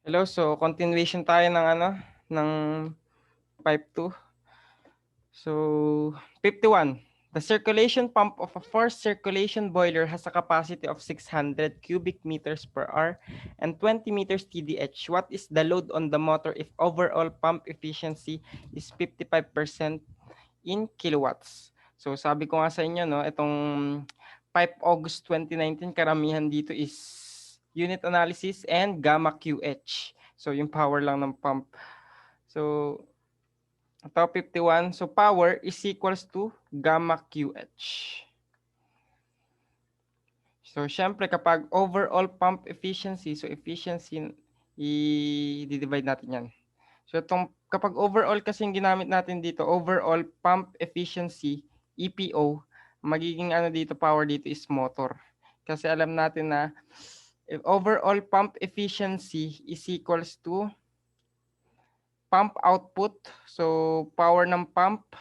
Hello, so continuation tayo ng ng pipe 2. So 51. The circulation pump of a forced circulation boiler has a capacity of 600 cubic meters per hour and 20 meters TDH. What is the load on the motor if overall pump efficiency is 55% in kilowatts? So sabi ko nga sa inyo, no, itong pipe August 2019, karamihan dito is unit analysis and gamma QH. So yung power lang ng pump. So ito 51. So power is equals to gamma QH. So syempre kapag overall pump efficiency, so efficiency i-divide natin yan. So itong kapag overall kasi yung ginamit natin dito, overall pump efficiency, EPO, magiging dito, power dito is motor. Kasi alam natin na if overall pump efficiency is equals to pump output, so power ng pump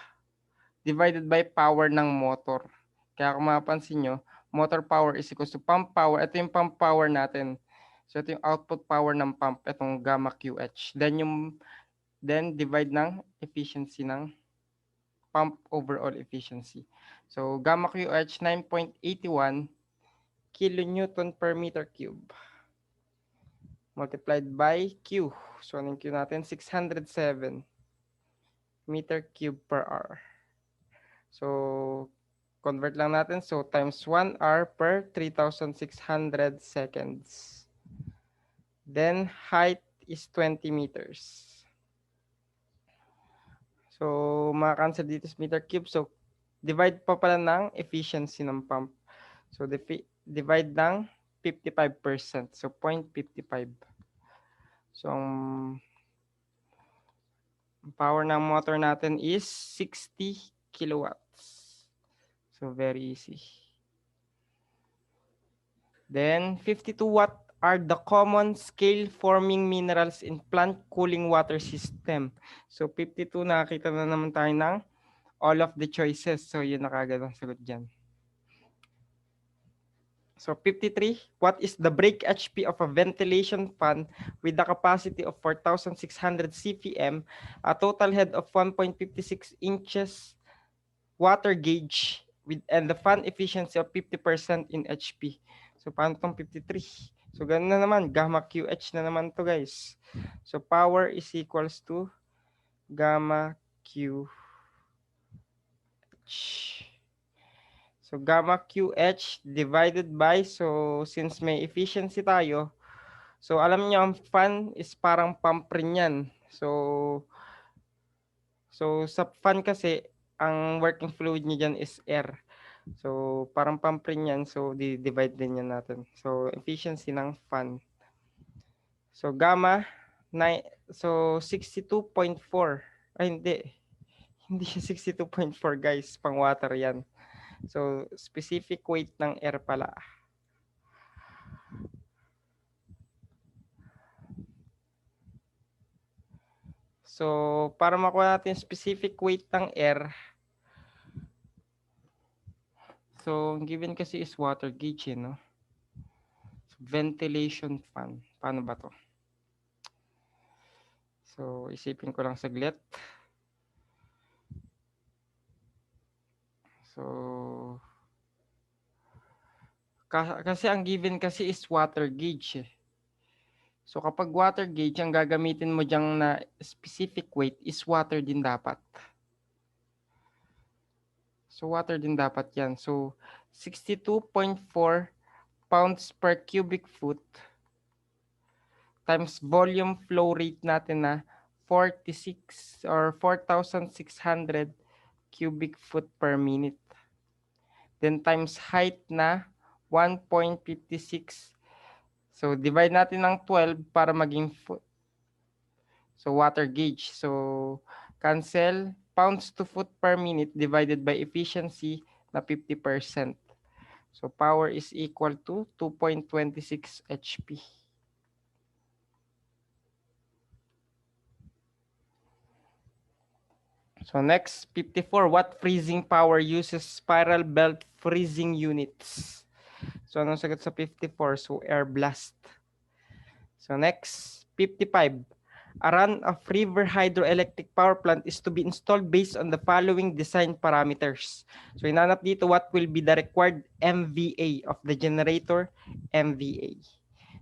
divided by power ng motor. Kaya kung mapapansin nyo, motor power is equals to pump power. Ito yung pump power natin. So ito yung output power ng pump, itong gamma QH. Then divide ng efficiency ng pump overall efficiency. So gamma QH 9.81 kilonewton per meter cube multiplied by Q. So anong Q natin? 607 meter cube per hour. So convert lang natin. So times 1 hour per 3,600 seconds. Then height is 20 meters. So maka-cancel dito sa meter cube. So divide pa pala ng efficiency ng pump. So divide ng 55%. So 0.55. So ang power ng motor natin is 60 kilowatts. So very easy. Then 52, what are the common scale forming minerals in plant cooling water system? So 52, nakakita na naman tayo ng all of the choices. So yun na kagad ang sagot dyan. So 53, what is the brake HP of a ventilation fan with the capacity of 4,600 CPM, a total head of 1.56 inches, water gauge, and the fan efficiency of 50% in HP? So paano itong 53? So ganun na naman, gamma QH na naman to guys. So power is equals to gamma QH. So gamma QH divided by, so since may efficiency tayo, so alam niyo ang fan is parang pump rin yan. So sa fan kasi, ang working fluid niya dyan is air. So parang pump rin yan, so divide din yan natin. So efficiency ng fan. So gamma, so 62.4. Ay hindi, hindi 62.4 guys, pang water yan. So, specific weight ng air pala. So, para makuha natin specific weight ng air, so, given kasi is water gauge, no? So, ventilation fan. Paano ba to? So, isipin ko lang saglit. So, kasi ang given kasi is water gauge eh. So kapag water gauge, ang gagamitin mo diyang na specific weight is water din dapat. So water din dapat yan. So 62.4 pounds per cubic foot times volume flow rate natin na 46 or 4,600 cubic foot per minute. Then times height na 1.56. So divide natin ng 12 para maging foot. So water gauge. So cancel pounds to foot per minute divided by efficiency na 50%. So power is equal to 2.26 HP. So next, 54. What freezing power uses spiral belt freezing units? So anong sagot sa 54? So air blast. So next, 55. A run of river hydroelectric power plant is to be installed based on the following design parameters. So hinanap dito what will be the required MVA of the generator, MVA.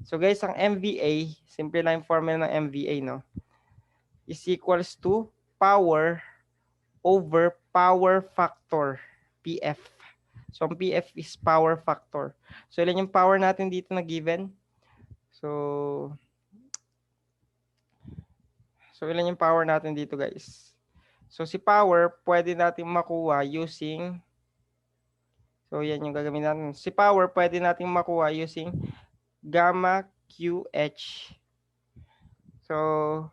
So guys, ang MVA, simple lang yung formula ng MVA, no? Is equals to power over power factor, PF. So ang PF is power factor. So ilan yung power natin dito na given? So ilan yung power natin dito, guys? So si power, pwede natin makuha using, so yan yung gagawin natin. Si power, pwede natin makuha using gamma QH. So,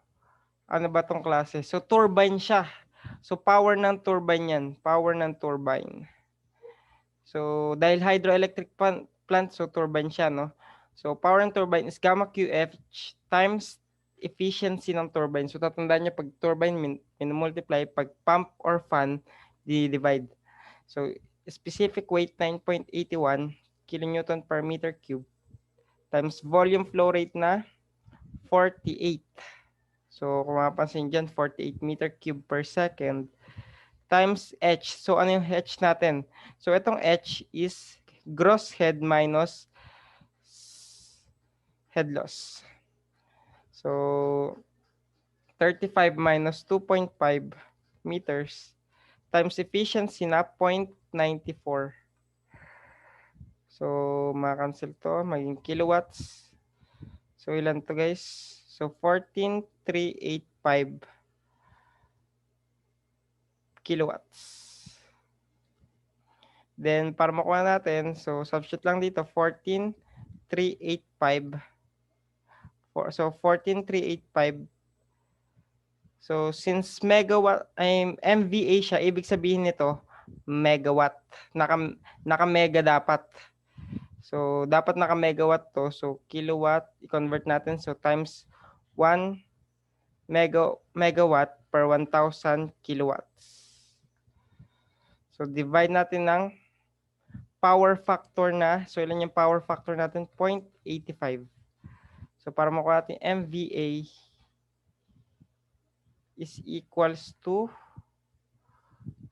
ano ba tong klase? So turbine siya. So power ng turbine yan. Power ng turbine. So dahil hydroelectric plant, so turbine siya, no? So power ng turbine is gamma QH times efficiency ng turbine. So tatandaan niyo pag turbine min-multiply, pag pump or fan, di-divide. So specific weight 9.81 kilonewton per meter cube times volume flow rate na 48. So kung mapapansin dyan, 48 meter cube per second times H. So ano yung H natin? So itong H is gross head minus head loss. So 35 minus 2.5 meters times efficiency na 0.94. So makancel to, maging kilowatts. So ilan to, guys? So 14,385 kilowatts. Then para makuha natin, so substitute lang dito 14,385. So 14,385. So since megawatt ay MVA siya, ibig sabihin nito megawatt. Naka-mega dapat. So dapat naka-megawatt to. So kilowatt i-convert natin, so times 1 megawatt per 1,000 kilowatts. So divide natin ng power factor na. So ilan yung power factor natin? 0.85. So para makuha natin MVA is equals to,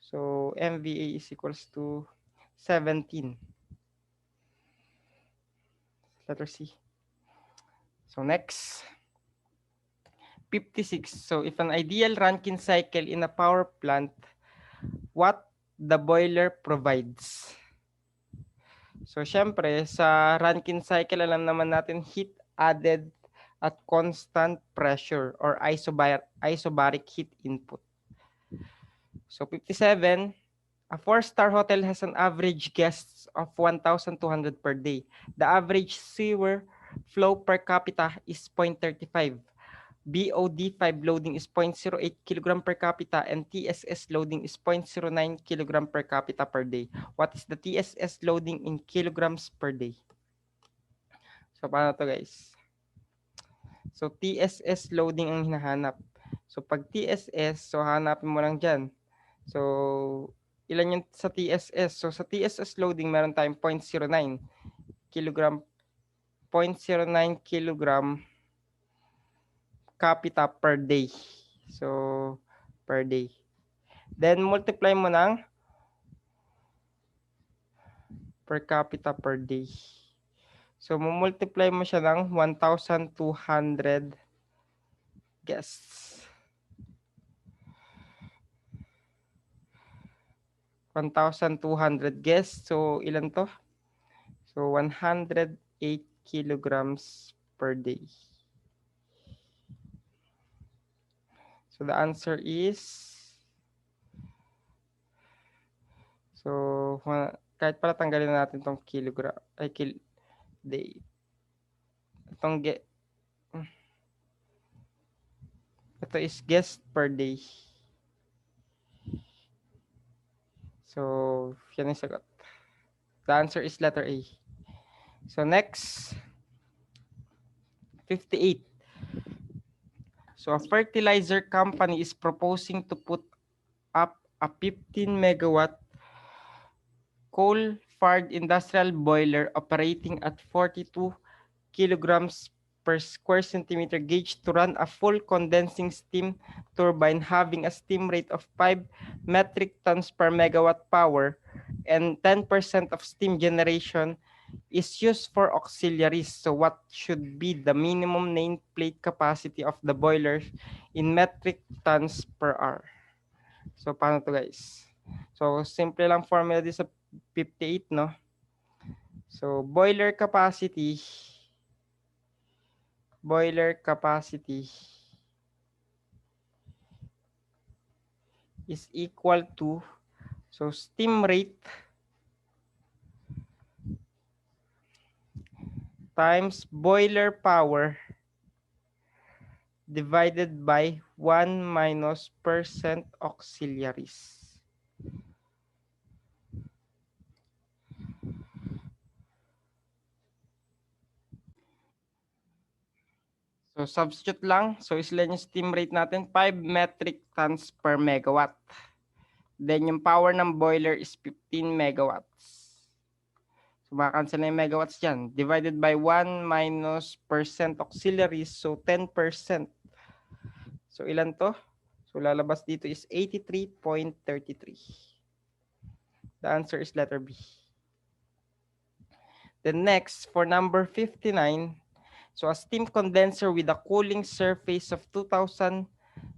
so MVA is equals to 17. Letter C. So next, 56. So if an ideal Rankine cycle in a power plant, what the boiler provides? So syempre sa Rankine cycle, alam naman natin heat added at constant pressure or isobaric heat input. So 57, a 4-star hotel has an average guests of 1,200 per day. The average sewer flow per capita is 0.35. BOD5 loading is 0.08 kg per capita and TSS loading is 0.09 kg per capita per day. What is the TSS loading in kilograms per day? So paano to, guys? So TSS loading ang hinahanap. So pag TSS, so hanapin mo lang dyan. So ilan yung sa TSS? So sa TSS loading, meron tayong 0.09 kilogram, 0.09 kilogram capita per day. So per day. Then multiply mo ng per capita per day. So multiply mo siya ng 1,200 guests. 1,200 guests. So ilan to? So 108 kilograms per day. So the answer is, so kahit pala tanggalin natin tong kilogram ay day. Itong ito is guest per day. So yan yung sagot. The answer is letter A. So next, 58. So a fertilizer company is proposing to put up a 15 megawatt coal-fired industrial boiler operating at 42 kilograms per square centimeter gauge to run a full condensing steam turbine having a steam rate of 5 metric tons per megawatt power and 10% of steam generation is used for auxiliaries. So what should be the minimum nameplate capacity of the boiler in metric tons per hour? So paano to guys? So simple lang formula din sa 58, no? So boiler capacity is equal to, so steam rate times boiler power divided by 1 minus percent auxiliaries. So substitute lang. So isla yung steam rate natin, 5 metric tons per megawatt. Then yung power ng boiler is 15 megawatts. So makakancel na yung megawatts dyan. Divided by 1 minus percent auxiliaries. So 10%. So ilan to? So lalabas dito is 83.33. The answer is letter B. Then next, for number 59, so a steam condenser with a cooling surface of 2,000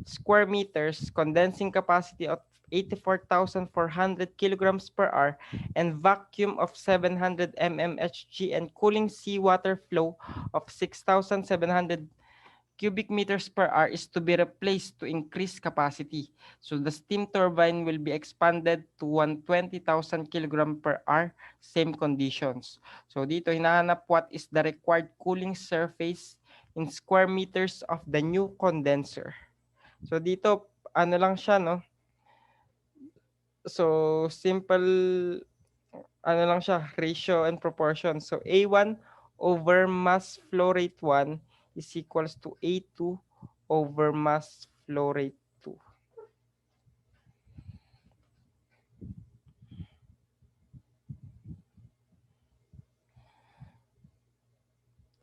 square meters, condensing capacity of 84,400 kilograms per hour, and vacuum of 700 mmHg and cooling seawater flow of 6,700 cubic meters per hour is to be replaced to increase capacity. So the steam turbine will be expanded to 120,000 kilogram per hour, same conditions. So dito hinahanap what is the required cooling surface in square meters of the new condenser. So dito ano lang siya, no? So simple ano lang siya, ratio and proportion. So A1 over mass flow rate 1 is equals to A2 over mass flow rate 2.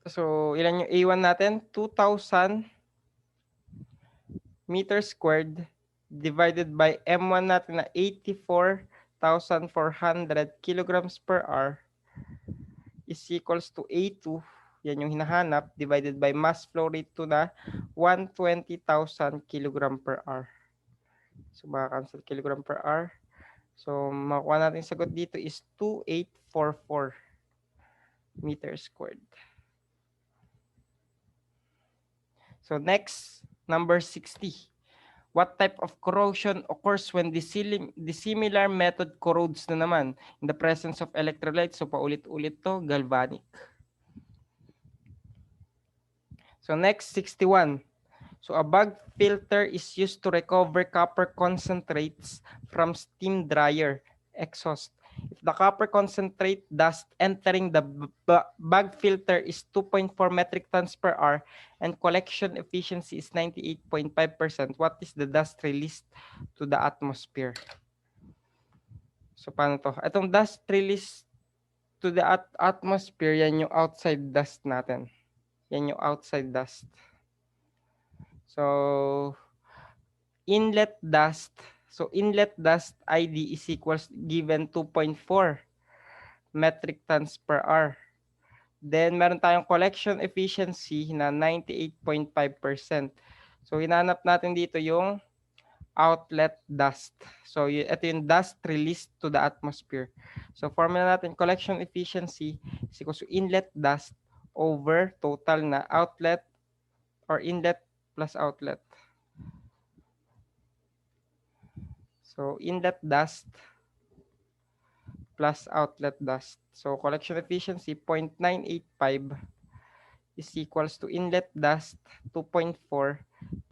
So ilan yung A1 natin? 2,000 meters squared divided by M1 natin na 84,400 kilograms per hour is equals to A2, yan yung hinahanap, divided by mass flow rate 2 na 120,000 kilogram per hour. So makakancel kilogram per hour. So makuha natin sagot dito is 2844 meters squared. So next, number 60. What type of corrosion occurs when dissimilar method corrodes na naman in the presence of electrolytes? So paulit-ulit to, galvanic. So next, 61. So a bag filter is used to recover copper concentrates from steam dryer exhaust. If the copper concentrate dust entering the bag filter is 2.4 metric tons per hour and collection efficiency is 98.5%, what is the dust released to the atmosphere? So paano to? Itong dust released to the atmosphere, yan yung outside dust natin. Yan yung outside dust. So inlet dust. So inlet dust ID is equals given 2.4 metric tons per hour. Then meron tayong collection efficiency na 98.5%. So hinanap natin dito yung outlet dust. So ito yung dust released to the atmosphere. So formula natin, collection efficiency is equals to inlet dust over total na outlet or inlet plus outlet. So inlet dust plus outlet dust. So collection efficiency 0.985 is equals to inlet dust 2.4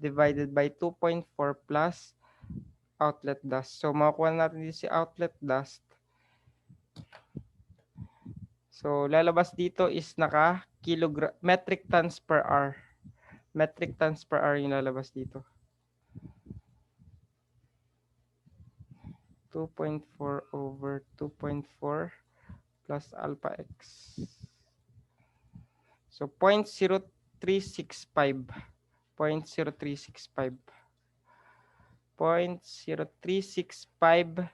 divided by 2.4 plus outlet dust. So makukuha natin dito si outlet dust. So lalabas dito is naka metric tons per hour. Metric tons per hour yung lalabas dito. 2.4 over 2.4 plus alpha x. So 0.0 0.0365 0.0365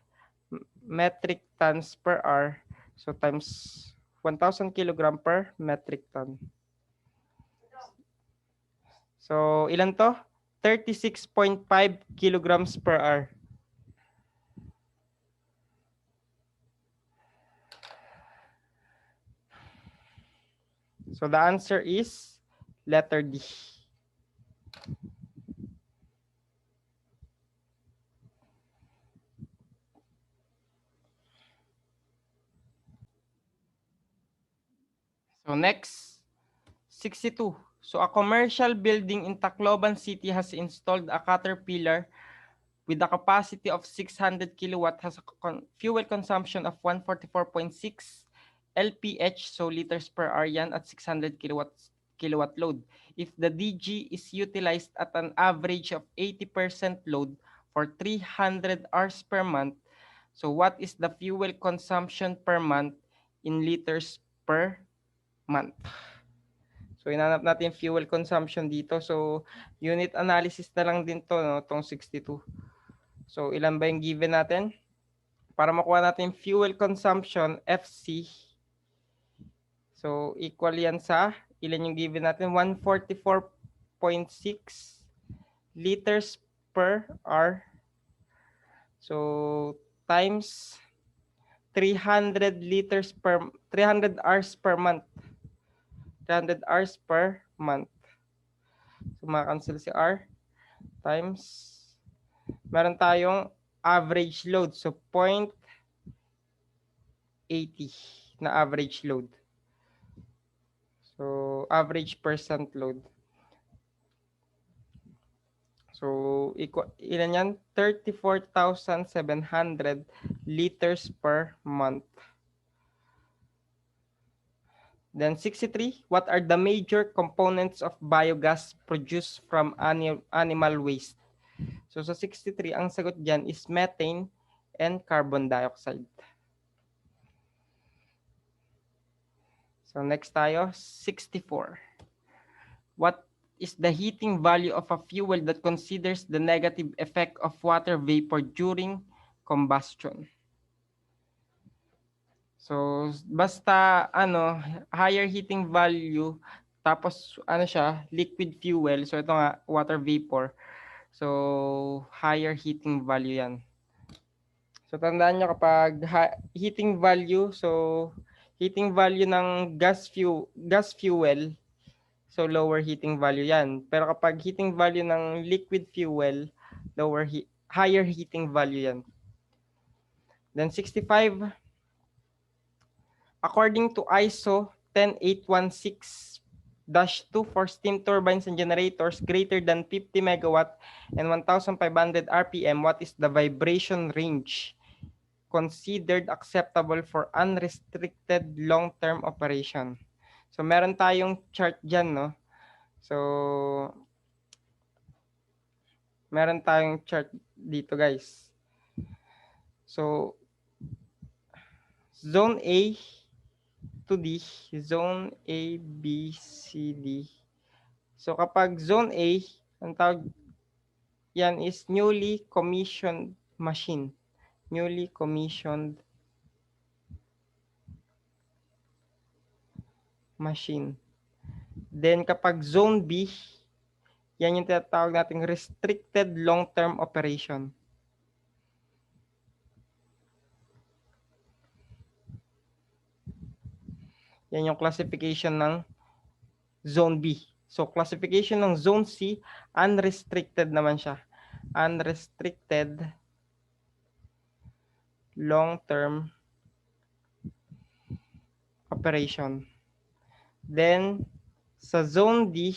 metric tons per hour. So times 1,000 kilogram per metric ton. So ilan to? 36.5 kilograms per hour. So the answer is letter D. So next, 62. So a commercial building in Tacloban City has installed a Caterpillar with a capacity of 600 kilowatt, has a fuel consumption of 144.6 LPH, so liters per hour yan at 600 kilowatt load. If the DG is utilized at an average of 80% load for 300 hours per month, so what is the fuel consumption per month in liters per month? So inanap natin fuel consumption dito. So unit analysis na lang din to, no, tong 62. So ilan ba yung given natin? Para makuha natin fuel consumption, FC. So equal yan sa, ilan yung given natin? 144.6 liters per hour. So times 300 hours per month. 300 hours per month. So makacancel si R times, meron tayong average load. So 0.80 na average load. So average percent load. So ilan yan? 34,700 liters per month. Then 63, what are the major components of biogas produced from animal waste? So sa 63, ang sagot dyan is methane and carbon dioxide. So next tayo, 64. What is the heating value of a fuel that considers the negative effect of water vapor during combustion? So basta higher heating value, tapos siya, liquid fuel. So ito nga, water vapor. So higher heating value yan. So tandaan nyo kapag heating value, so heating value ng gas fuel, so lower heating value yan. Pero kapag heating value ng liquid fuel, higher heating value yan. Then 65, according to ISO 10816-2 for steam turbines and generators greater than 50 megawatt and 1,500 RPM, what is the vibration range considered acceptable for unrestricted long-term operation? So meron tayong chart dyan, no? So meron tayong chart dito, guys. So zone A to D, zone A, B, C, D. So kapag zone A, ang tawag yan is newly commissioned machine. Newly commissioned machine. Then kapag zone B, yan yung tinatawag nating restricted long-term operation. Yan yung classification ng zone B. So classification ng zone C, unrestricted naman siya. Unrestricted long-term operation. Then sa zone D,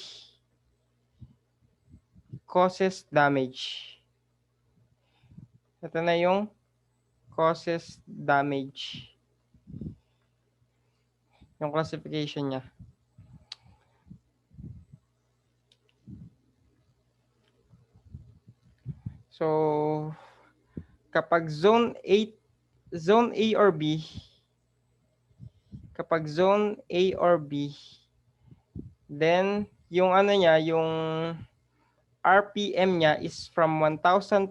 causes damage. Ito na yung causes damage. Yung classification niya. So kapag zone A or B, kapag zone A or B, then yung ano niya, yung RPM niya is from 1,500.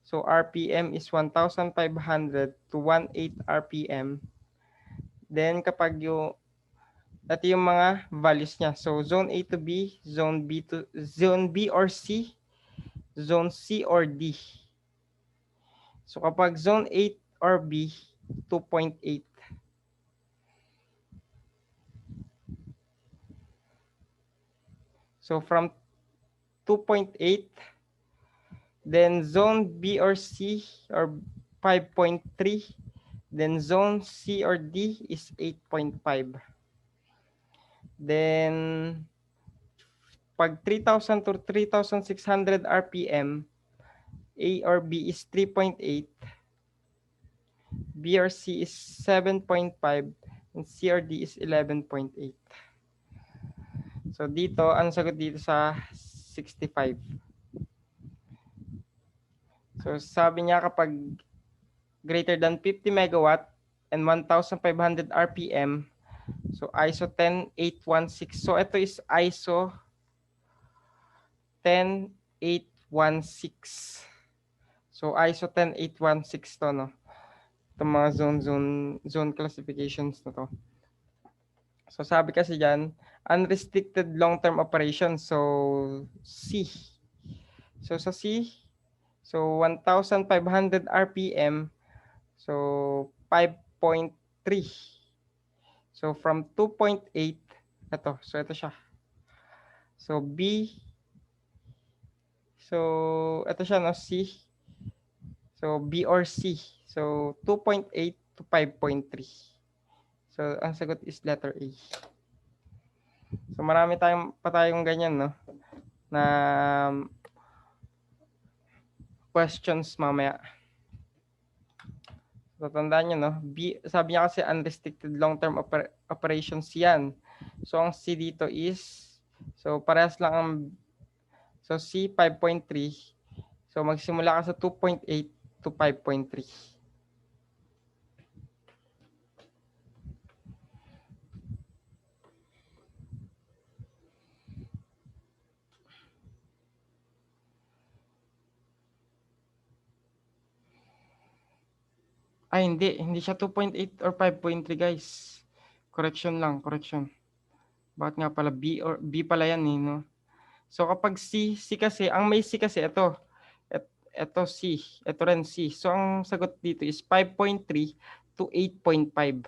So RPM is 1,500 to 18 RPM. Then kapag yung ito yung mga values niya. So zone A to B, zone B or C, zone C or D. So kapag zone 8 or B, 2.8. So from 2.8, then zone B or C or 5.3, then zone C or D is 8.5. Then pag 3,000 to 3,600 RPM, A or B is 3.8, B or C is 7.5, and C or D is 11.8. So dito, ang sagot dito sa 65. So sabi niya kapag greater than 50 megawatt and 1,500 RPM, so ISO 10816. So ito is ISO 10816. So ISO 10816 to, no? Itong mga zone classifications na to. So sabi kasi dyan, unrestricted long-term operation. So C. So sa C, so 1,500 RPM, so 5.3. So from 2.8, ito. So ito siya. So B, so ito siya, no? C. So B or C. So 2.8 to 5.3. So ang sagot is letter A. So marami pa tayong ganyan, no? Na questions mamaya. So tandaan nyo, no? B, sabi niya kasi unrestricted long-term operations yan. So ang C dito is, so parehas lang ang, so C 5.3. So magsimula ka sa 2.8 to 5.3. Ay, hindi siya 2.8 or 5.3, guys. Correction lang, correction. Bakit nga pala B pala yan, eh, no? So kapag C kasi, ang may C kasi ito. Ito C, ito rin C. So ang sagot dito is 5.3 to 8.5.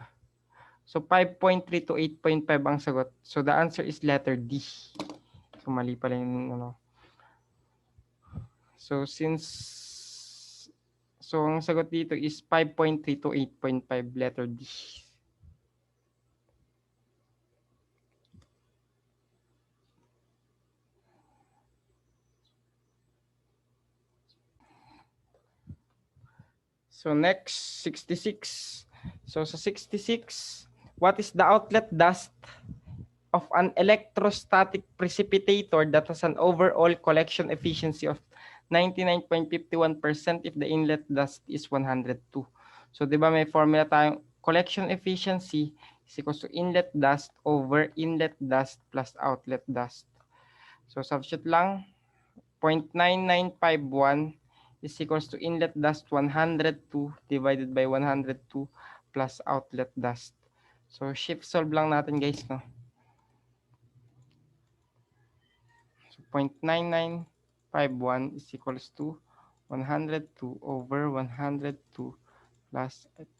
So 5.3 to 8.5 ang sagot. So the answer is letter D. So mali pala yung ano. So ang sagot dito is 5.3 to 8.5, letter D. So next, 66. So sa 66, what is the outlet dust of an electrostatic precipitator that has an overall collection efficiency of 99.51% if the inlet dust is 102. So 'di ba may formula tayong collection efficiency is equals to inlet dust over inlet dust plus outlet dust. So substitute lang, 0.9951 is equals to inlet dust 102 divided by 102 plus outlet dust. So shift solve lang natin, guys, no? So 0.9951 is equals to 102 over 102 plus x.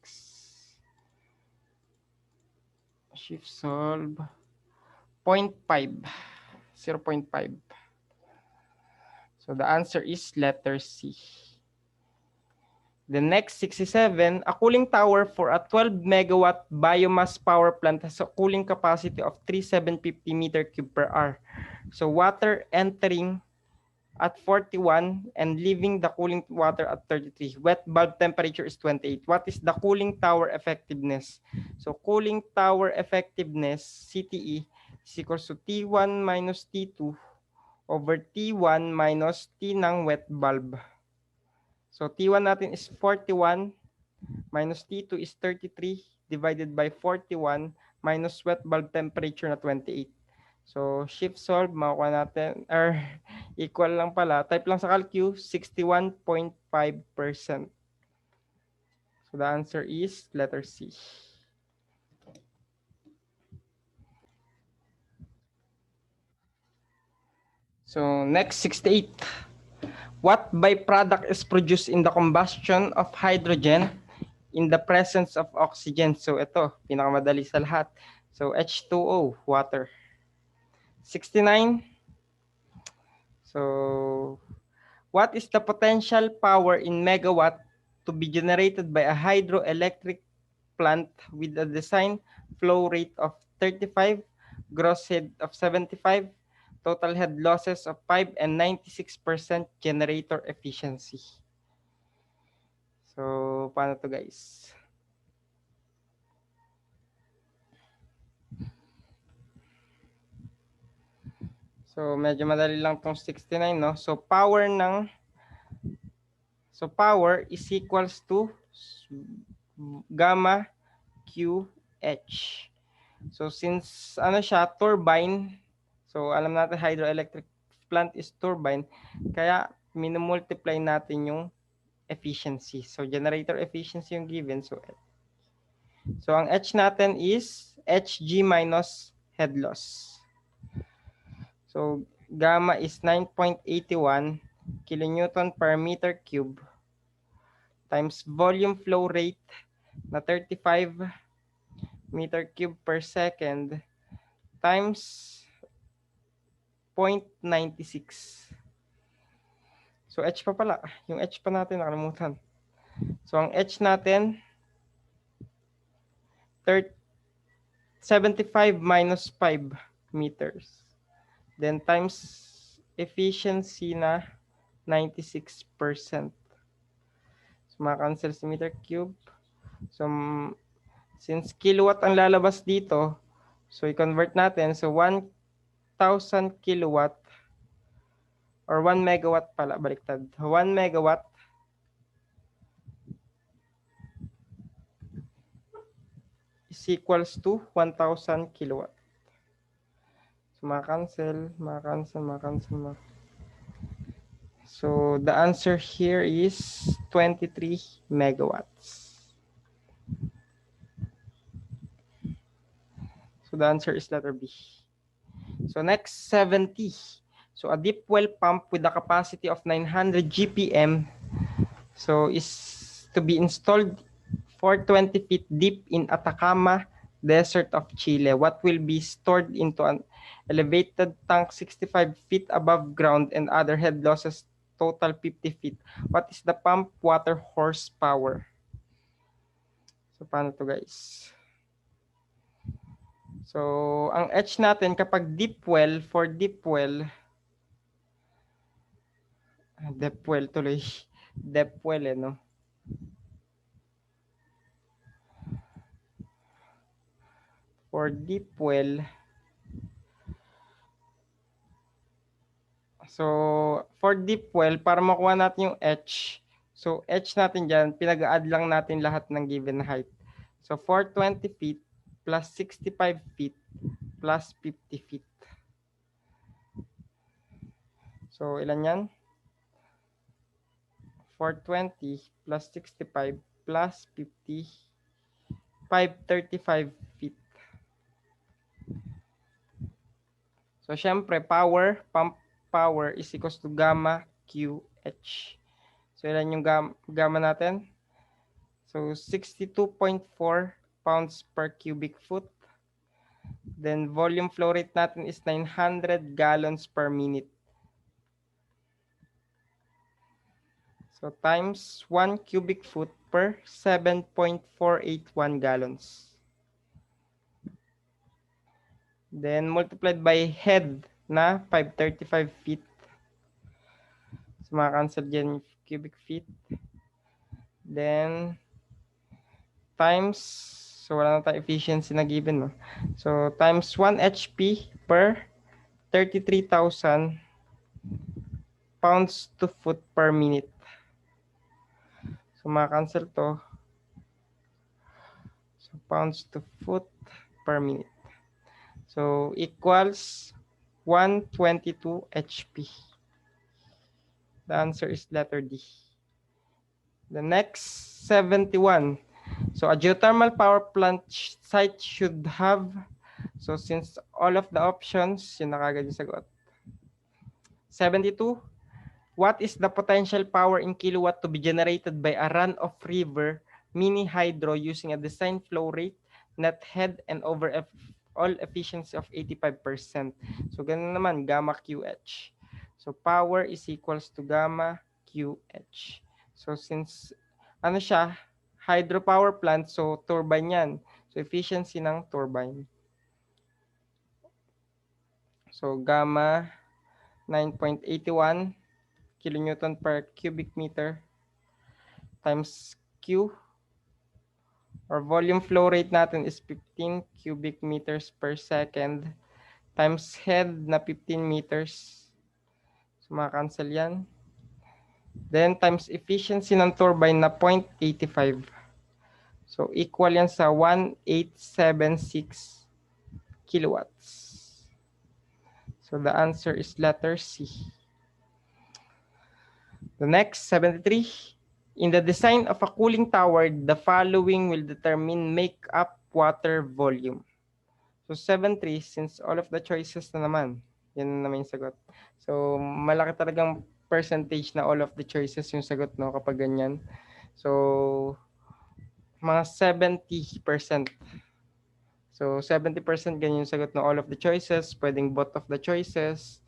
Shift solve 0.5. 0.5. So the answer is letter C. The next, 67, a cooling tower for a 12 megawatt biomass power plant has a cooling capacity of 3,750 meter cube per hour. So water entering at 41 and leaving the cooling water at 33. Wet bulb temperature is 28. What is the cooling tower effectiveness? So cooling tower effectiveness, CTE, is equals to T1 minus T2 over T1 minus T ng wet bulb. So T1 natin is 41 minus T2 is 33 divided by 41 minus wet bulb temperature na 28. So, shift solve, makuha natin, or equal lang pala. Type lang sa calcu, 61.5%. So, the answer is letter C. So, next, 68. What byproduct is produced in the combustion of hydrogen in the presence of oxygen? So, ito, pinakamadali sa lahat. So, H2O, water. 69. So, what is the potential power in megawatt to be generated by a hydroelectric plant with a design flow rate of 35, gross head of 75, total head losses of 5, and 96% generator efficiency? So, paano to guys? So, medyo madali lang tong 69, no? So, power is equals to gamma QH. So, since ano siya, turbine, so alam natin hydroelectric plant is turbine, kaya minumultiply natin yung efficiency. So, generator efficiency yung given. So, ang H natin is Hg minus head loss. So, gamma is 9.81 kilonewton per meter cube times volume flow rate na 35 meter cube per second times 0.96. So, H pa pala. Yung H pa natin nakalimutan. So, ang H natin 75 minus 5 meters. Then times efficiency na 96%. So, makancel si meter cube. So, since kilowatt ang lalabas dito, so i-convert natin. So, 1,000 kilowatt or 1 megawatt pala, baliktad. 1 megawatt is equals to 1,000 kilowatt. So, makancel. So, the answer here is 23 megawatts. So, the answer is letter B. So, next, 70. So, a deep well pump with a capacity of 900 GPM so is to be installed 420 feet deep in Atacama Desert of Chile. What will be stored into an elevated tank 65 feet above ground and other head losses total 50 feet? What is the pump water horsepower? So, paano to guys? So, ang H natin kapag deep well, for deep well tuloy. Depth well no? For deep well, so for deep well, para makuha natin yung H, so H natin dyan, pinag-add lang natin lahat ng given height. So 420 feet plus 65 feet plus 50 feet. So ilan yan? 420 plus 65 plus 50, 535 feet. So syempre, pump power is equals to gamma QH. So ilan yung gamma natin? So 62.4 pounds per cubic foot. Then volume flow rate natin is 900 gallons per minute. So times 1 cubic foot per 7.481 gallons. Then multiplied by head na 535 feet. So maka-cancel dyan cubic feet. Then times, so wala na tayo efficiency na given, no? So times 1 HP per 33,000 pounds to foot per minute. So maka-cancel to. So pounds to foot per minute. So equals 122 HP. The answer is letter D. The next 71. So a geothermal power plant site should have, so since all of the options, yun na kagad yung sagot. 72. What is the potential power in kilowatt to be generated by a run-off river mini hydro using a design flow rate, net head, and overall efficiency of 85%? So ganun naman, gamma QH. So power is equals to gamma QH. So since ano siya, hydropower plant, so turbine yan. So efficiency ng turbine. So gamma 9.81 kilonewton per cubic meter times Q, or volume flow rate natin is 15 cubic meters per second times head na 15 meters. So maka-cancel yan. Then times efficiency ng turbine na 0.85. So equal yan sa 1876 kilowatts. So the answer is letter C. The next, 73. In the design of a cooling tower, the following will determine make-up water volume. So 73, since all of the choices na naman, yan naman yung sagot. So malaki talagang percentage na all of the choices yung sagot, no, kapag ganyan. So mga 70%. So 70% ganyan yung sagot na all of the choices, pwedeng both of the choices.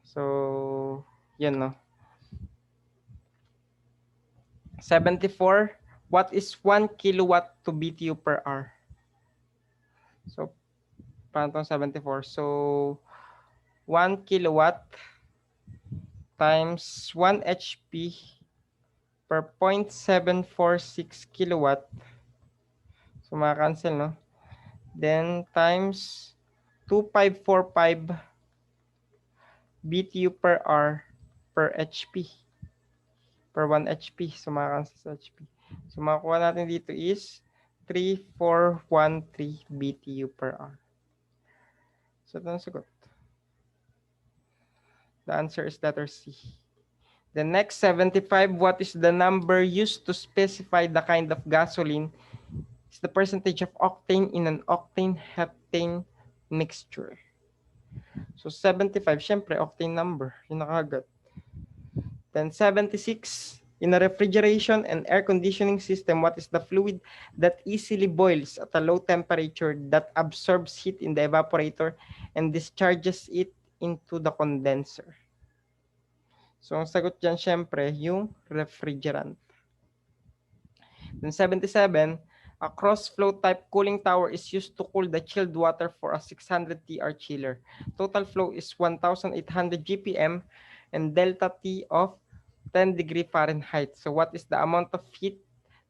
So yan, no. 74. What is 1 kilowatt to BTU per hour? So paano itong 74? So 1 kilowatt times 1 HP per 0.746 kilowatt. So maka-cancel, no? Then times 2545 BTU per hour per HP. Per 1 HP. So maka-cancel sa HP. So makuha natin dito is 3413 BTU per hour. So ito ang sagot. The answer is letter C. The next 75, what is the number used to specify the kind of gasoline? It's the percentage of octane in an octane-heptane mixture. So 75, syempre, octane number. Yun nakagad. Then 76, in a refrigeration and air conditioning system, what is the fluid that easily boils at a low temperature that absorbs heat in the evaporator and discharges it into the condenser? So ang sagot dyan, syempre, yung refrigerant. Then 77, a cross-flow type cooling tower is used to cool the chilled water for a 600 TR chiller. Total flow is 1,800 GPM and delta T of 10 degree Fahrenheit. So what is the amount of heat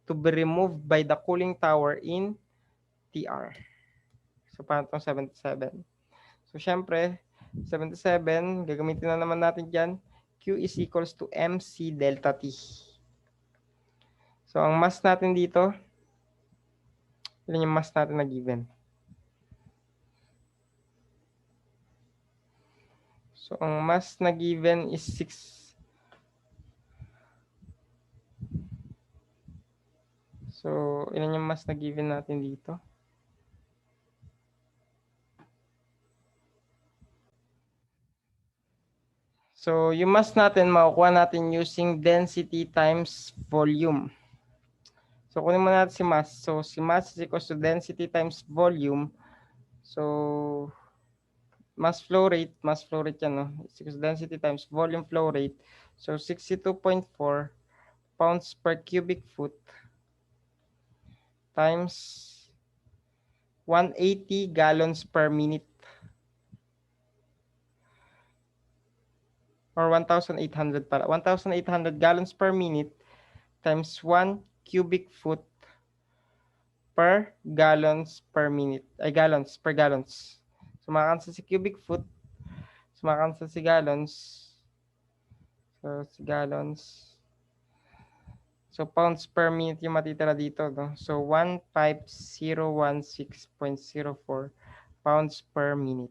to be removed by the cooling tower in TR? So paano itong 77? So syempre, 77, gagamitin na naman natin dyan. Q is equals to MC delta T. So ang mass natin dito, ilan yung mass natin na given? So ang mass na given is 6. So ilan yung mass na given natin dito? So yung mass natin, makukuha natin using density times volume. So kunin mo natin si mass. So si mass is equals to density times volume. So mass flow rate yan, no? It's equals to density times volume flow rate. So 62.4 pounds per cubic foot times 180 gallons per minute. Or 1,800 pala. 1,800 gallons per minute times 1 cubic foot per gallons per minute. Ay, gallons per gallons. So, makakansa si cubic foot. So, makakansa si gallons. So, si gallons. So, pounds per minute yung matitira dito, no? So, 15016.04 pounds per minute.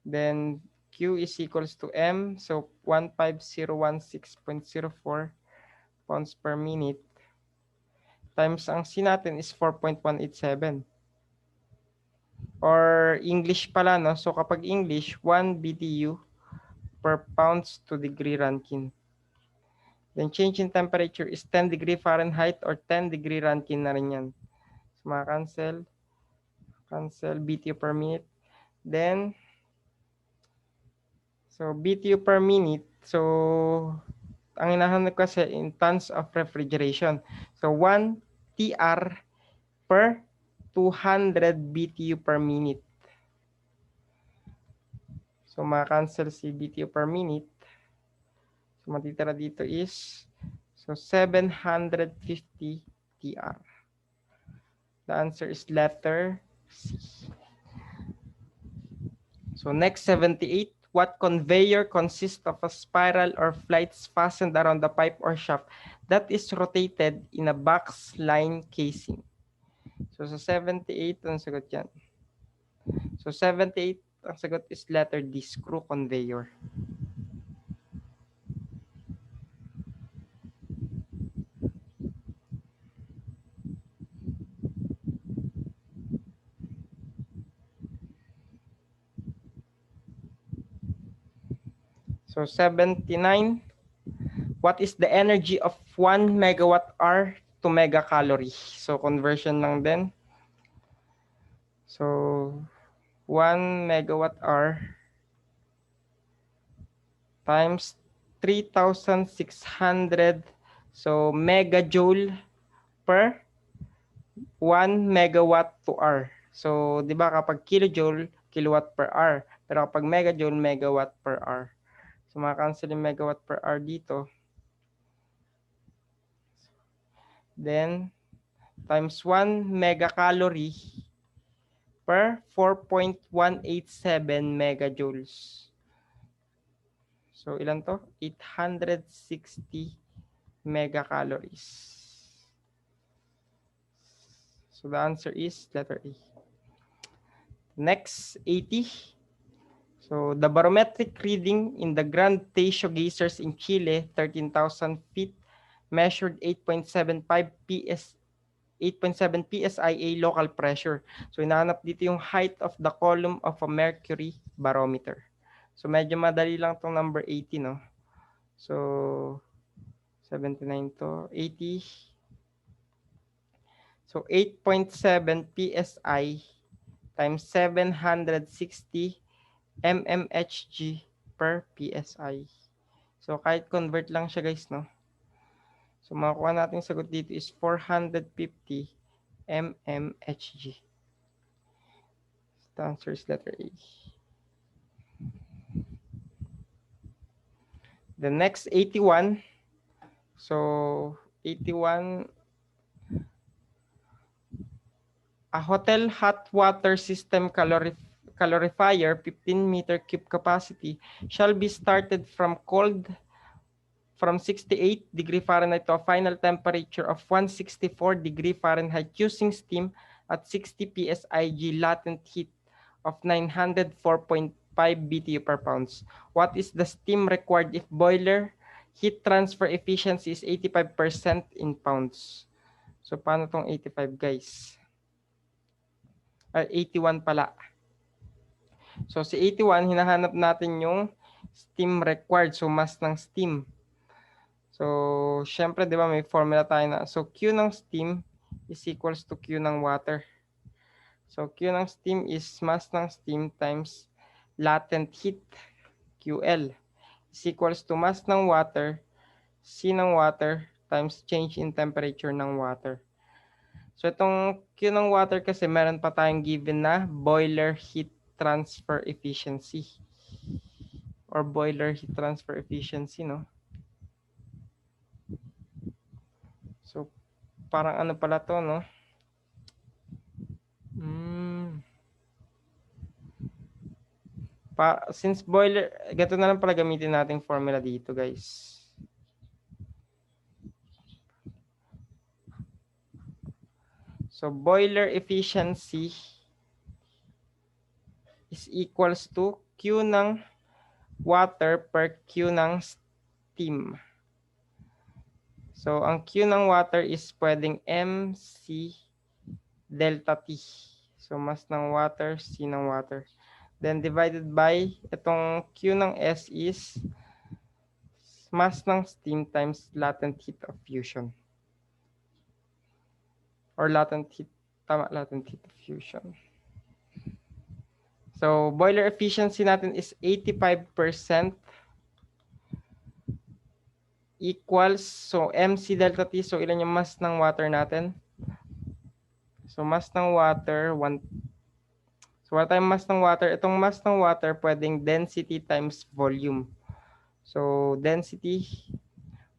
Then Q is equals to M. So 15016.04 pounds per minute times ang C natin is 4.187. Or English pala, no? So kapag English, 1 BTU per pounds to degree Rankine. Then change in temperature is 10 degree Fahrenheit or 10 degree Rankine na rin yan. So cancel BTU per minute. Then, so BTU per minute, so ang hinahanap kasi in tons of refrigeration. So 1 TR per 200 BTU per minute. So cancel si BTU per minute. So matitira dito is so 750 TR. The answer is letter C. So next 78, what conveyor consists of a spiral or flights fastened around the pipe or shaft that is rotated in a box line casing? So sa 78, ang sagot yan. So 78, ang sagot is letter D, screw conveyor. So 79, what is the energy of 1 megawatt hour to megacalorie? So conversion lang din. So 1 megawatt hour times 3,600. So megajoule per 1 megawatt to hour. So, di ba kapag kilojoule, kilowatt per hour. Pero kapag megajoule, megawatt per hour. So, maka-cancel yung megawatt per hour dito. Then, times 1 megacalorie per 4.187 megajoules. So, ilan to? 860 megacalories. So, the answer is letter A. Next, 80. So, the barometric reading in the Grand Tejo geysers in Chile, 13,000 feet, measured 8.75 PSIA local pressure. So, hinahanap dito yung height of the column of a mercury barometer. So, medyo madali lang itong number 80, no? So, 79 to 80. So, 8.7 PSI times 760 mmHg per PSI. So, kahit convert lang siya, guys, no? So, makuha natin sagot dito is 450 mmHg. The answer is letter A. The next 81. So, 81. A hotel hot water system calorifier 15-meter cube capacity shall be started from 68 degree Fahrenheit to a final temperature of 164 degree Fahrenheit using steam at 60 psig latent heat of 904.5 BTU per pounds. What is the steam required if boiler heat transfer efficiency is 85% in pounds? So, paano tong 85, guys? 81 pala. So, si 81, hinahanap natin yung steam required. So, mass ng steam. So, syempre, di ba, may formula tayo na. So, Q ng steam is equals to Q ng water. So, Q ng steam is mass ng steam times latent heat, QL, is equals to mass ng water, C ng water, times change in temperature ng water. So, itong Q ng water kasi meron pa tayong given na boiler heat transfer efficiency or boiler heat transfer efficiency, no? So, parang ano pala to, no? Since boiler, gato na lang pala gamitin nating formula dito, guys. So, boiler efficiency is equals to Q ng water per Q ng steam. So, ang Q ng water is pwedeng MC delta T. So, mass ng water, C ng water. Then, divided by, itong Q ng S is mass ng steam times latent heat of fusion. Or latent heat, tama, latent heat of fusion. So, boiler efficiency natin is 85% equals, so MC delta T, so ilan yung mass ng water natin? So, mass ng water, so wala tayong mass ng water. Itong mass ng water, pwedeng density times volume. So, density,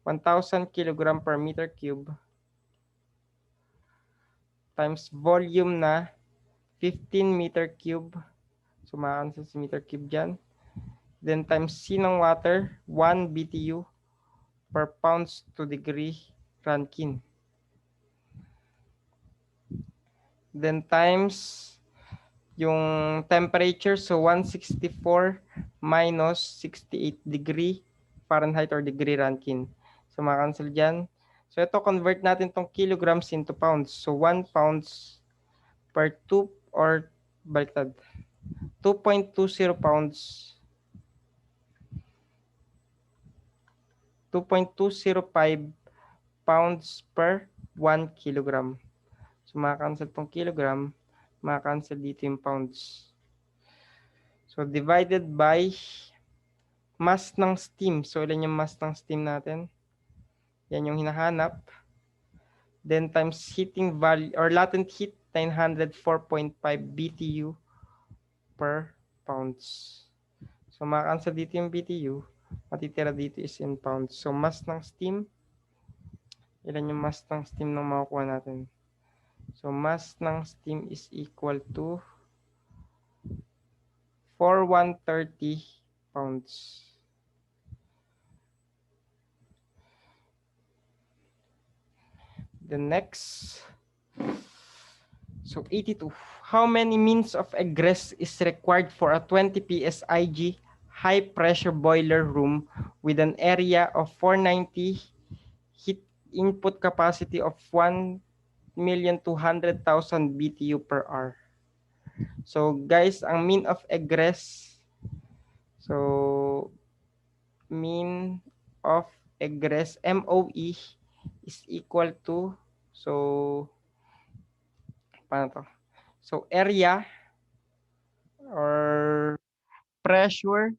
1,000 kilogram per meter cube times volume na 15 meter cube. So, makakansa si meter cube dyan. Then, times C ng water, 1 BTU per pounds to degree Rankine. Then, times yung temperature, so 164 minus 68 degree Fahrenheit or degree Rankine. So, makacancel dyan. So, ito, convert natin tong kilograms into pounds. So, 1 pounds per 2 or baliktad. 2.20 pounds. 2.205 pounds per 1 kilogram. So, makacancel tong kilogram. Makacancel dito yung pounds. So, divided by mass ng steam. So, ilan yung mass ng steam natin? Yan yung hinahanap. Then, times heating value or latent heat, 904.5 BTU per pounds. So, maka-cancel dito yung BTU. Matitira dito is in pounds. So, mass ng steam. Ilan yung mass ng steam na makukuha natin? So, mass ng steam is equal to 4,130 pounds. The next, so 82. How many means of egress is required for a 20 PSIG high pressure boiler room with an area of 490 heat input capacity of 1,200,000 BTU per hour? So guys, ang mean of egress, so mean of egress, MOE, is equal to, so paano to? So area or pressure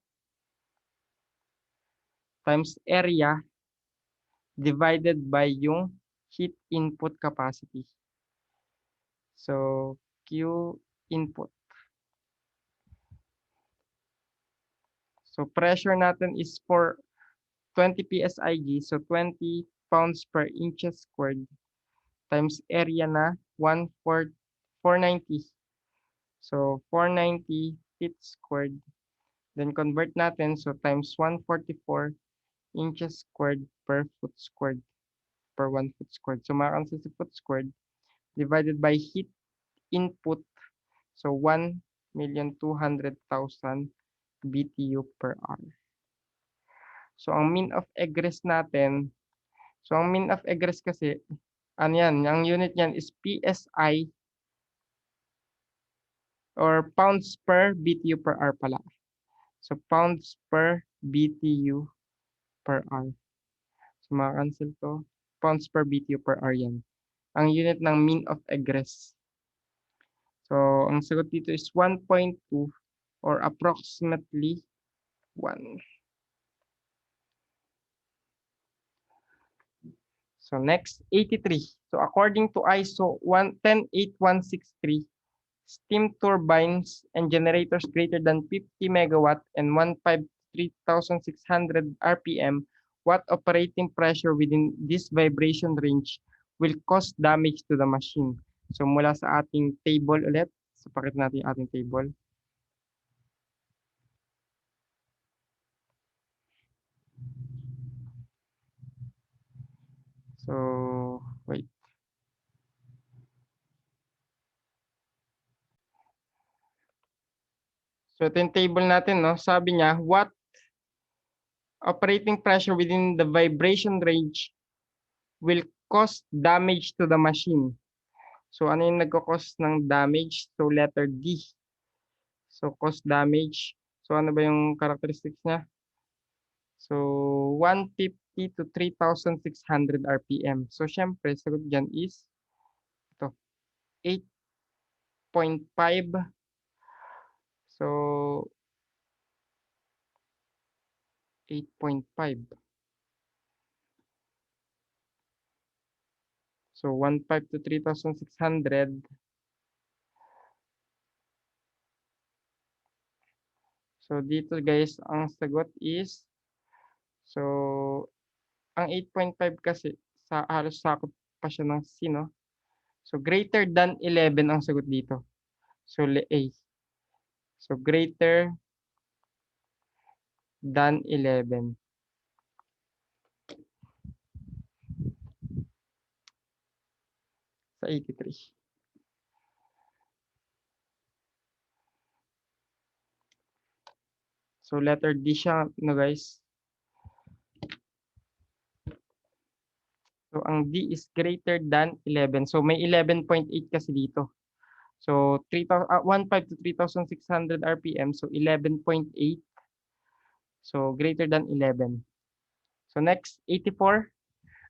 times area divided by yung heat input capacity. So Q input. So pressure natin is for 20 PSIG, so 20 pounds per inches squared times area na 490. So 490 feet squared. Then convert natin, so times 144 inches squared per foot squared per 1 foot squared. So makakansel sa foot squared divided by heat input. So 1,200,000 BTU per hour. So ang mean of egress natin, so ang mean of egress kasi, ano yan, ang unit niyan is PSI or pounds per BTU per hour pala. So pounds per BTU per hour. So makakancel to. Pounds per BTU per hour yan. Ang unit ng mean of egress. So ang sagot dito is 1.2 or approximately 1. So next, 83. So according to ISO 108,163, steam turbines and generators greater than 50 megawatt and 153,600 RPM, what operating pressure within this vibration range will cause damage to the machine? So mula sa ating table ulit, so pakita natin yung ating table. So, wait. So ito yung table natin, no? Sabi niya, what operating pressure within the vibration range will cause damage to the machine. So ano yung nagko-cause ng damage? So letter D. So cause damage. So ano ba yung characteristics niya? So 150 to 3,600 RPM. So syempre, sagot dyan is ito, 8.5. So 8.5. So 1.5 to 3,600. So dito guys, ang sagot is, so ang 8.5 kasi sa halos sakop pa siya ng C, no? So greater than 11 ang sagot dito. So A. So greater than 11. Sa 83. So letter D siya, no guys. So ang D is greater than 11. So may 11.8 kasi dito. So 1.5 to 3,600 RPM. So 11.8. So greater than 11. So next, 84.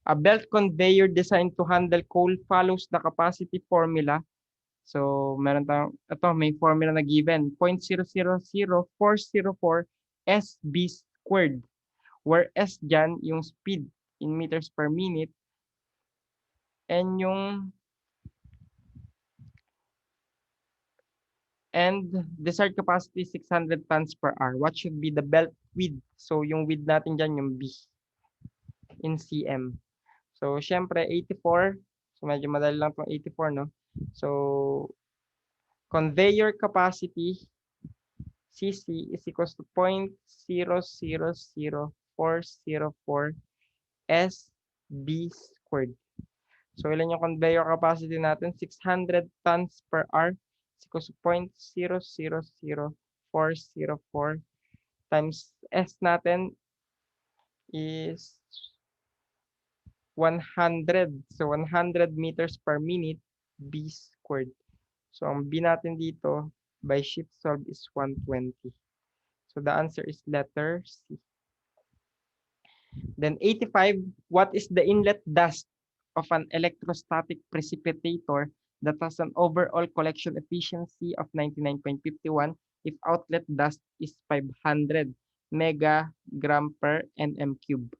A belt conveyor designed to handle coal follows the capacity formula. So meron tayong, ito may formula na given. 0.000404 SB squared. Where S dyan yung speed in meters per minute. And desired capacity 600 tons per hour. What should be the belt width? So yung width natin dyan yung B in cm. So syempre 84. So medyo madali lang itong 84, no? So conveyor capacity CC is equals to 0.000404 SB squared. So ilan yung conveyor capacity natin? 600 tons per hour is equals to 0.000404 times S natin is 100. So 100 meters per minute B squared. So ang B natin dito by shift solve is 120. So the answer is letter C. Then 85, what is the inlet dust of an electrostatic precipitator that has an overall collection efficiency of 99.51 if outlet dust is 500 megagram per nm cube?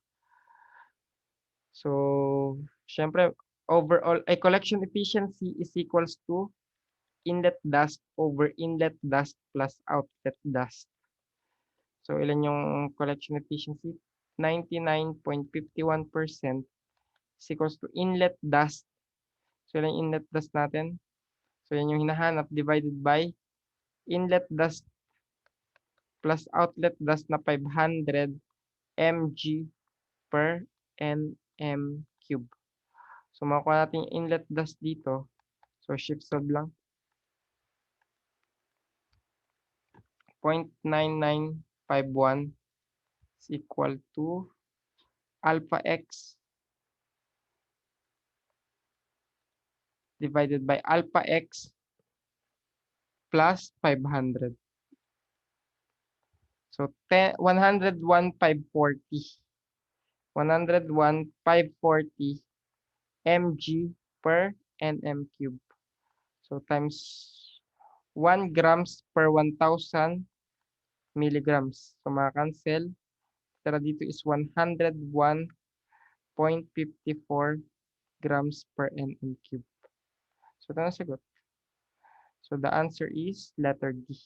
So, syempre, overall, collection efficiency is equals to inlet dust over inlet dust plus outlet dust. So, ilan yung collection efficiency? 99.51% is equals to inlet dust. So, ilan yung inlet dust natin? So, yan yung hinahanap divided by inlet dust plus outlet dust na 500 mg per nm cube. So, makuha natin yung inlet dust dito. So, shift solve lang. 0.9951 is equal to alpha x divided by alpha x plus 500. So 101,540. 101,540 mg per nm cube. So times 1 grams per 1,000 milligrams. So maka-cancel. Tara dito is 101.54 grams per nm cube. So ito na sagot. So the answer is letter D.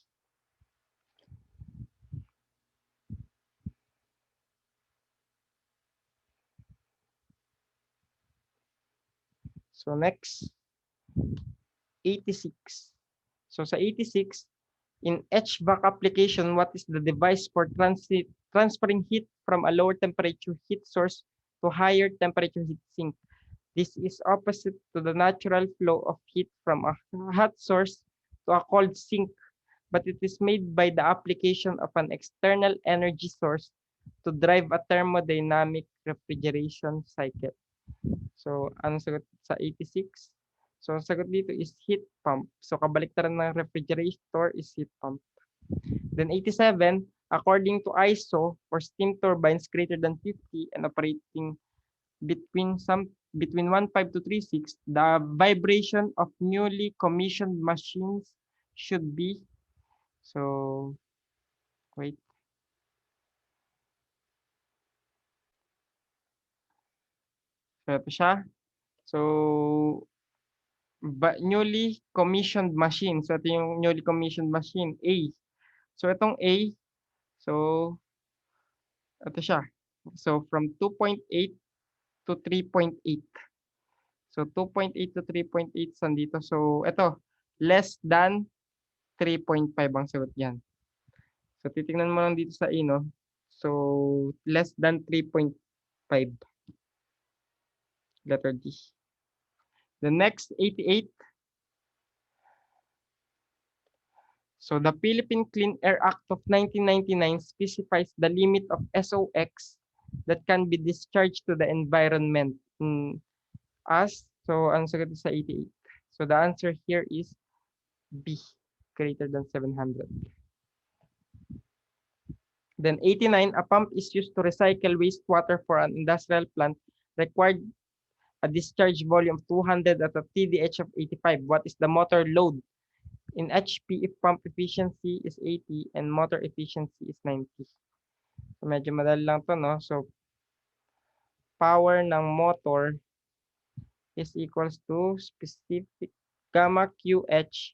So next, 86. So sa 86, in HVAC application, what is the device for transferring heat from a lower temperature heat source to higher temperature heat sink? This is opposite to the natural flow of heat from a hot source to a cold sink but it is made by the application of an external energy source to drive a thermodynamic refrigeration cycle. So, anong sagot sa 86? So, ang sagot dito is heat pump. So, kabaliktaran ng refrigerator is heat pump. Then 87, according to ISO, for steam turbines greater than 50 and operating between 15 to 36, the vibration of newly commissioned machines should be, so wait. So ito siya. So newly commissioned machine. So ito yung newly commissioned machine, A. So itong A, so ito siya. So from 2.8 to 3.8. So 2.8 to 3.8 sandito. So ito, less than 3.5 ang sagot yan. So titingnan mo lang dito sa A, no? So less than 3.5. Letter D. The next 88. So the Philippine Clean Air Act of 1999 specifies the limit of SOx that can be discharged to the environment as, so ang sagot sa 88. So the answer here is B, greater than 700. Then 89, a pump is used to recycle wastewater for an industrial plant required a discharge volume of 200 at a TDH of 85. What is the motor load? In HP, if pump efficiency is 80 and motor efficiency is 90. So medyo madali lang to, no? So power ng motor is equals to specific gamma QH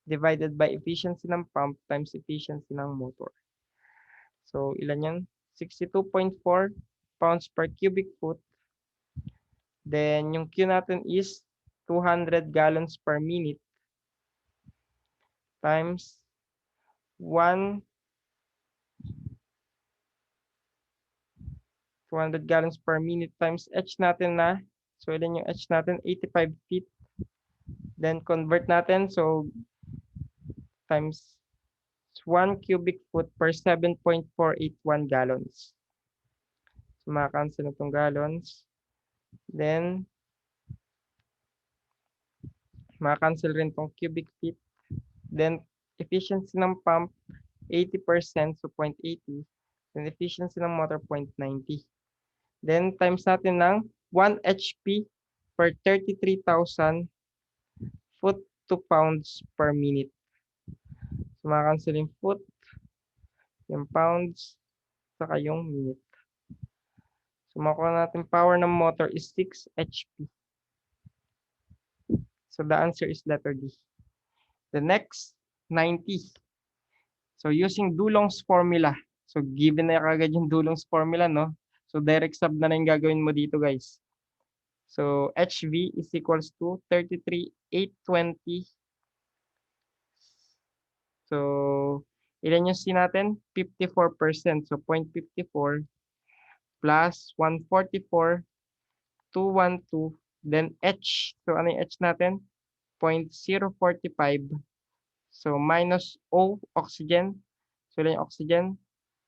divided by efficiency ng pump times efficiency ng motor. So ilan yan? 62.4 pounds per cubic foot. Then yung Q natin is 200 gallons per minute times 200 gallons per minute times H natin na, so ilan yung H natin, 85 feet. Then convert natin, so times 1 cubic foot per 7.481 gallons. So maka-cancel na itong gallons. Then maka-cancel rin itong cubic feet. Then efficiency ng pump 80%, so 0.80. Then efficiency ng motor 0.90. Then times natin ng 1 HP per 33,000 foot to pounds per minute. So maka-cancel yung foot, yung pounds, saka yung minute. So makuha natin power ng motor is 6 HP. So the answer is letter D. The next, 90. So using Dulong's formula. So given na kagad yung Dulong's formula, no? So direct sub na yung gagawin mo dito, guys. So HV is equals to 33,820. So ilan yung C natin? 54%. So 0.54 plus 144, 212. Then H. So ano yung H natin? 0.045. So minus O, oxygen. So ilan yung oxygen?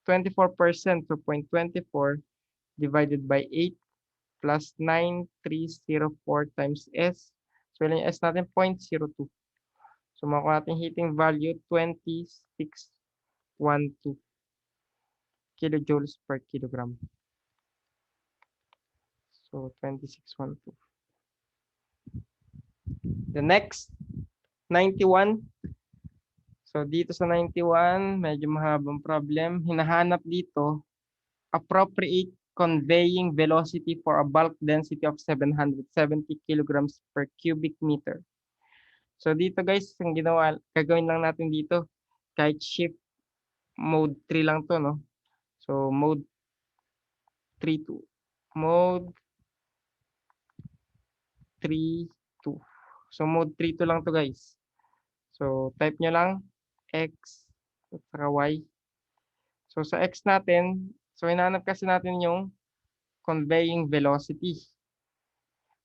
24%. So 0.24 divided by 8 plus 9304 times S. So ilan yung S natin? 0.02. So makuha natin heating value 2612 kilojoules per kilogram. So 2612. The next, 91. So dito sa 91, medyo mahabang problem. Hinahanap dito, appropriate conveying velocity for a bulk density of 770 kilograms per cubic meter. So dito guys, ang gagawin lang natin dito, kahit shift mode 3 lang to, no? So mode 3-2. Mode 3-2. So mode 3-2 lang to guys. So type nyo lang X at saka Y. So sa X natin, so hinahanap kasi natin yung conveying velocity.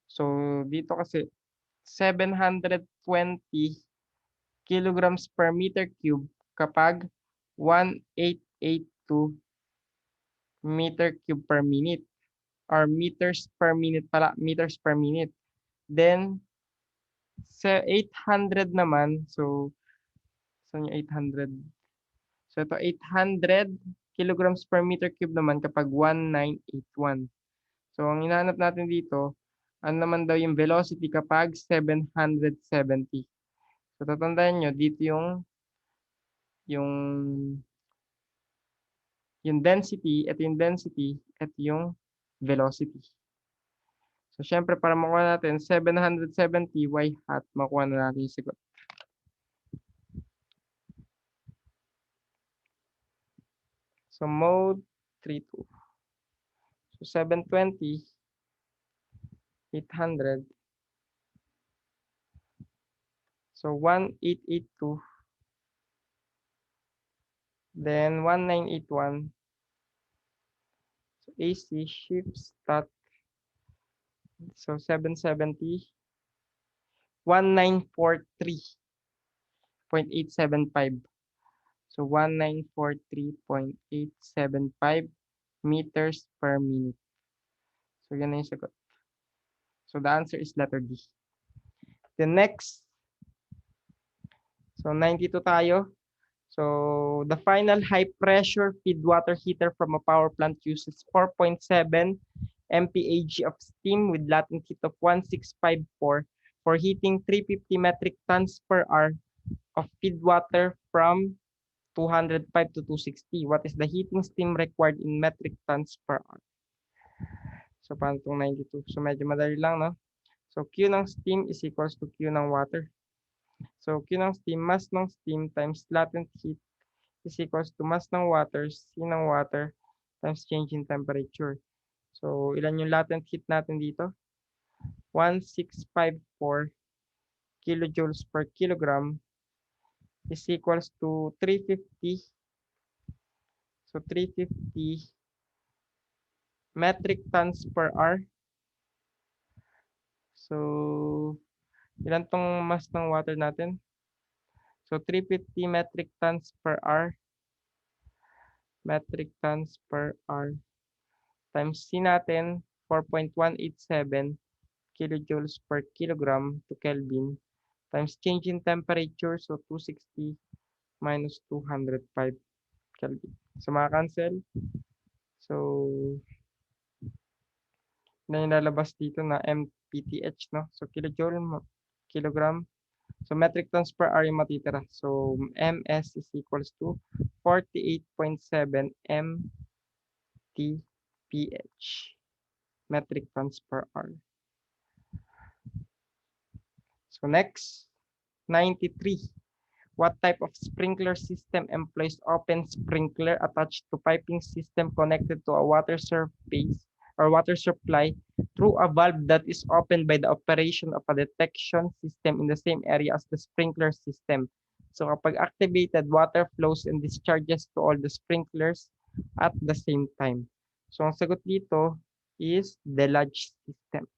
So dito kasi 720 kilograms per meter cube kapag 1882 meter cube per minute or meters per minute pala, meters per minute. Then sa 800 naman, so saan yung 800? So ito 800 kilograms per meter cube naman kapag 1981. So ang hinahanap natin dito, ano naman daw yung velocity kapag 770. So tatandaan nyo, dito yung density, ito yung density, ito yung velocity. So syempre para makuha natin 770 y hat, makuha na natin yung sagot. So mode 32. So 720, 800. So 1882. Then 1981. So AC shift stat. So 770. 1943.875. So 1943.875 meters per minute. So yan na yung sagot. So the answer is letter D. The next, so 92 tayo. So the final high pressure feed water heater from a power plant uses 4.7 mpag of steam with latent heat of 1654 for heating 350 metric tons per hour of feed water from 205 to 260. What is the heating steam required in metric tons per hour? So paano itong 92? So medyo madali lang, no? So Q ng steam is equals to Q ng water. So Q ng steam, mass ng steam times latent heat is equals to mass ng water, C ng water, times change in temperature. So ilan yung latent heat natin dito? 1654 kilojoules per kilogram is equals to 350. So 350 metric tons per hour. So ilan tong mass ng water natin? So 350 metric tons per hour. Metric tons per hour. Times C natin, 4.187 kilojoules per kilogram to Kelvin. Times change in temperature, so 260 minus 205 Kelvin. So maka-cancel. So na yung lalabas dito na MPTH, no? So kilojoule, kilogram. So metric tons per hour yung matitira. So MS is equals to 48.7 MTPH. Metric tons per hour. So next, 93. What type of sprinkler system employs open sprinkler attached to piping system connected to a water surface or water supply through a valve that is opened by the operation of a detection system in the same area as the sprinkler system? So kapag activated, water flows and discharges to all the sprinklers at the same time. So ang sagot dito is Delage system.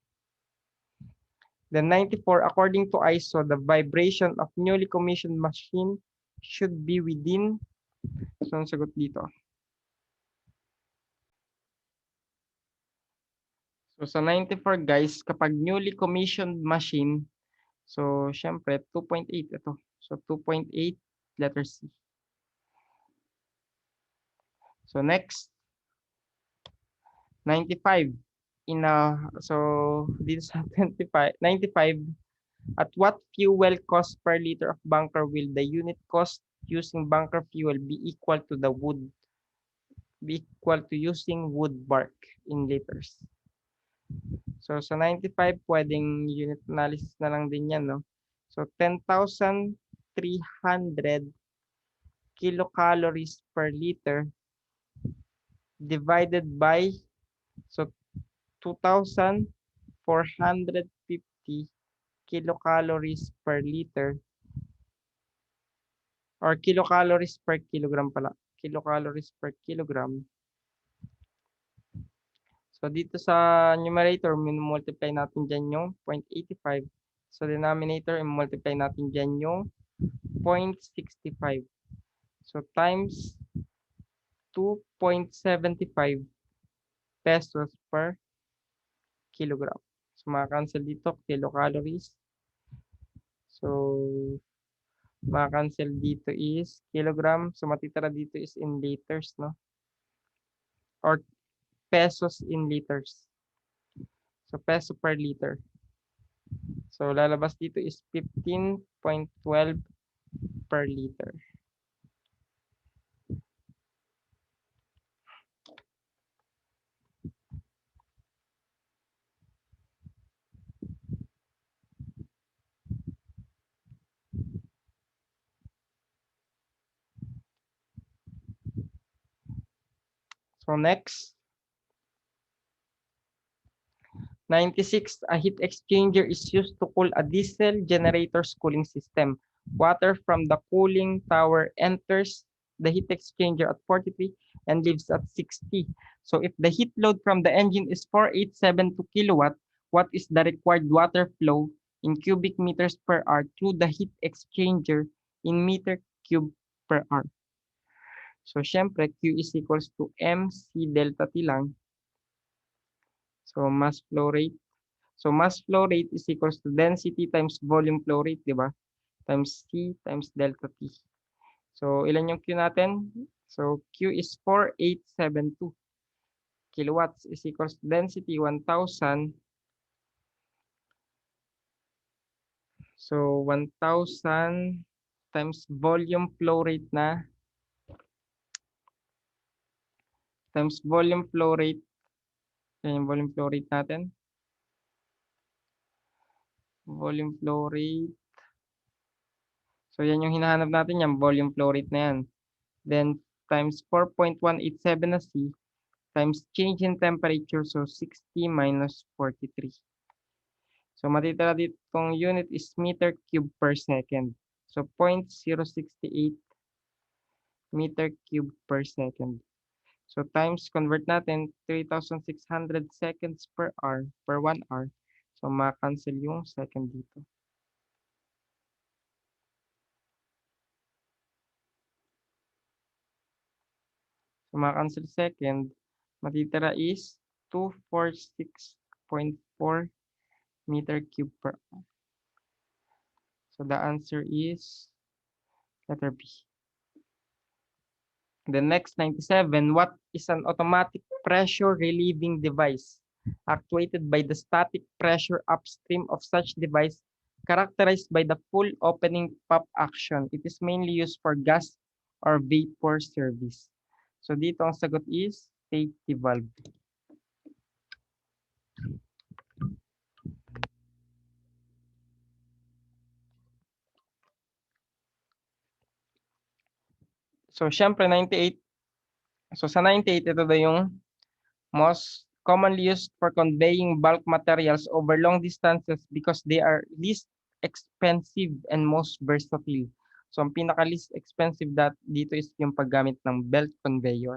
The 94, according to ISO, the vibration of newly commissioned machine should be within, so ang sagot dito. So sa 94 guys, kapag newly commissioned machine, so syempre 2.8 ito. So 2.8 letter C. So next, 95. So dito sa 95, at what fuel cost per liter of bunker will the unit cost using bunker fuel be equal to using wood bark in liters? So sa 95, pwedeng unit analysis na lang din yan, no? So 10,300 kilocalories per liter divided by, so 2,450 kilocalories per liter, or kilocalories per kilogram pala. Kilocalories per kilogram. So dito sa numerator, multiply natin dyan yung 0.85. So denominator, multiply natin dyan yung 0.65. So times 2.75 pesos per kilogram. So maka-cancel dito, kilocalories. So maka-cancel dito is kilogram. So matitira dito is in liters, no? Or pesos in liters. So peso per liter. So lalabas dito is 15.12 per liter. So next, 96, a heat exchanger is used to cool a diesel generator's cooling system. Water from the cooling tower enters the heat exchanger at 43 and leaves at 60. So if the heat load from the engine is 4872 kilowatt, what is the required water flow in cubic meters per hour through the heat exchanger in meter cube per hour? So syempre, Q is equals to MC delta T lang. So mass flow rate. So mass flow rate is equals to density times volume flow rate, di ba? Times T times delta T. So ilan yung Q natin? So Q is 4872 kilowatts is equals to density 1000. So 1000 times volume flow rate na times volume flow rate. Yan yung volume flow rate natin. Volume flow rate. So yan yung hinahanap natin, yung volume flow rate na yan. Then times 4.187 na C times change in temperature, so 60 minus 43. So matitira ditong unit is meter cube per second. So 0.068 meter cube per second. So times convert natin 3,600 seconds per hour per 1 hour. So ma-cancel yung second dito. So ma-cancel second, matitira is 246.4 meter cube per hour. So the answer is letter B. The next 97, what is an automatic pressure relieving device actuated by the static pressure upstream of such device characterized by the full opening pop action? It is mainly used for gas or vapor service. So dito ang sagot is safety valve. So syempre 98. So sa 98, ito daw yung most commonly used for conveying bulk materials over long distances because they are least expensive and most versatile. So ang pinaka least expensive dito is yung paggamit ng belt conveyor.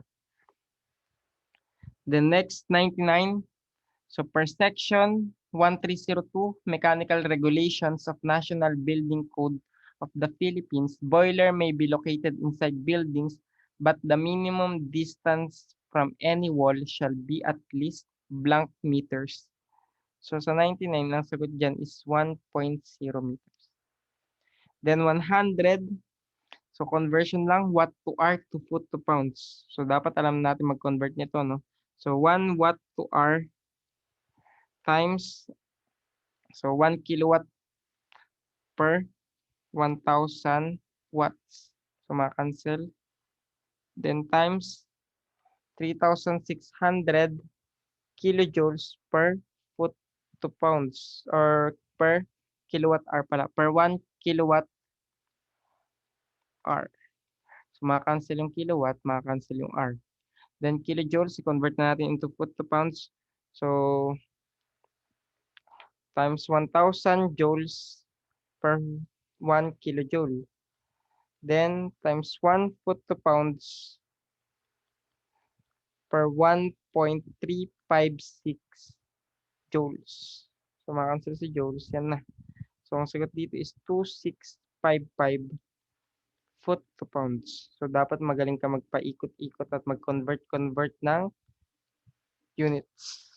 The next 99, so per section 1302 mechanical regulations of National Building Code of the Philippines, boiler may be located inside buildings but the minimum distance from any wall shall be at least blank meters. So sa 99, ang sagot dyan is 1.0 meters. Then 100, so conversion lang, watt to hour to foot to pounds. So dapat alam natin mag-convert nito, no? So 1 watt to hour times, so 1 kilowatt per 1,000 watts. So ma-cancel. Then times 3,600 kilojoules per foot to pounds or per kilowatt hour pala. Per 1 kilowatt hour. So ma-cancel yung kilowatt, ma-cancel yung hour. Then kilojoules, i-convert na natin into foot to pounds. So times 1,000 joules per 1 kilojoule. Then times 1 foot to pounds per 1.356 joules. So makancel si joules, yan na. So ang sagot dito is 2655 foot to pounds. So, dapat magaling ka magpaikot-ikot at mag-convert ng units.